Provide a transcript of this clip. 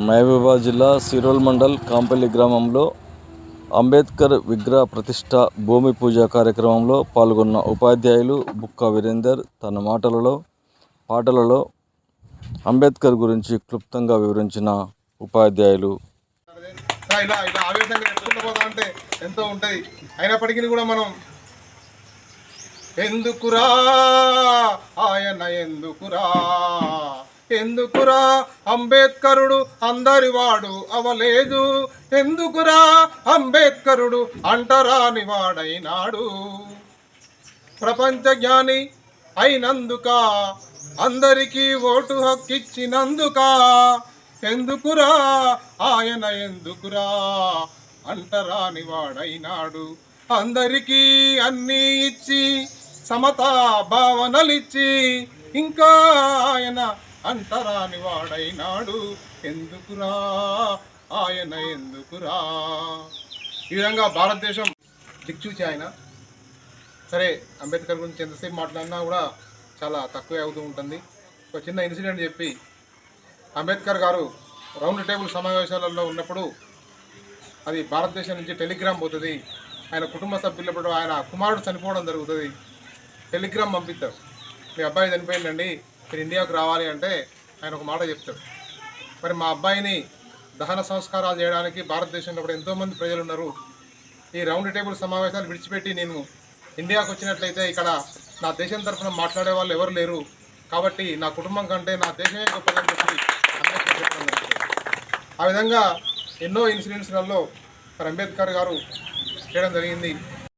మహబూబాబాద్ జిల్లా సిరోల్ మండల్ కాంపల్లి గ్రామంలో అంబేద్కర్ విగ్రహ ప్రతిష్ట భూమి పూజ కార్యక్రమంలో పాల్గొన్న ఉపాధ్యాయులు బుక్క వీరేందర్ తన పాటలలో అంబేద్కర్ గురించి క్లుప్తంగా వివరించిన ఉపాధ్యాయులు ఇలా ఆవేశంగా ఎత్తుకుంటూ పోతా అంటే ఎంతో ఉంటుంది. అయినప్పటికీ కూడా మనం ఎందుకురా ఆయన ఎందుకురా అంబేద్కరుడు అందరివాడు అవలేదు, ఎందుకురా అంబేద్కరుడు అంటరాని వాడైనాడు, ప్రపంచ జ్ఞాని అయినందుక అందరికీ ఓటు హక్కిచ్చినందుక, ఎందుకురా ఆయన ఎందుకురా అంటరాని వాడైనాడు, అందరికీ అన్నీ ఇచ్చి సమతా భావనలిచ్చి ఇంకా ఆయన అంటరాని వాడైనాడు, ఎందుకురా ఆయన ఎందుకురా. ఈ విధంగా భారతదేశం దిక్చూచి ఆయన. సరే, అంబేద్కర్ గురించి ఎంతసేపు మాట్లాడినా కూడా చాలా తక్కువే అవుతూ ఉంటుంది. ఒక చిన్న ఇన్సిడెంట్ చెప్పి, అంబేద్కర్ గారు రౌండ్ టేబుల్ సమావేశాలలో ఉన్నప్పుడు అది భారతదేశం నుంచి టెలిగ్రామ్ పోతుంది, ఆయన కుటుంబ సభ్యులప్పుడు ఆయన కుమారుడు చనిపోవడం జరుగుతుంది. టెలిగ్రామ్ పంపిస్తారు, మీ అబ్బాయి చనిపోయిందండి, మీరు ఇండియాకు రావాలి అంటే ఆయన ఒక మాట చెప్తాడు. మరి మా అబ్బాయిని దహన సంస్కారాలు చేయడానికి భారతదేశంలో కూడా ఎంతోమంది ప్రజలు ఉన్నారు, ఈ రౌండ్ టేబుల్ సమావేశాలు విడిచిపెట్టి నేను ఇండియాకు వచ్చినట్లయితే ఇక్కడ నా దేశం తరఫున మాట్లాడే వాళ్ళు ఎవరు లేరు, కాబట్టి నా కుటుంబం కంటే నా దేశమే గొప్పదని చెప్పి ఆ విధంగా ఎన్నో ఇన్సిడెంట్స్లలో అంబేద్కర్ గారు చేయడం జరిగింది.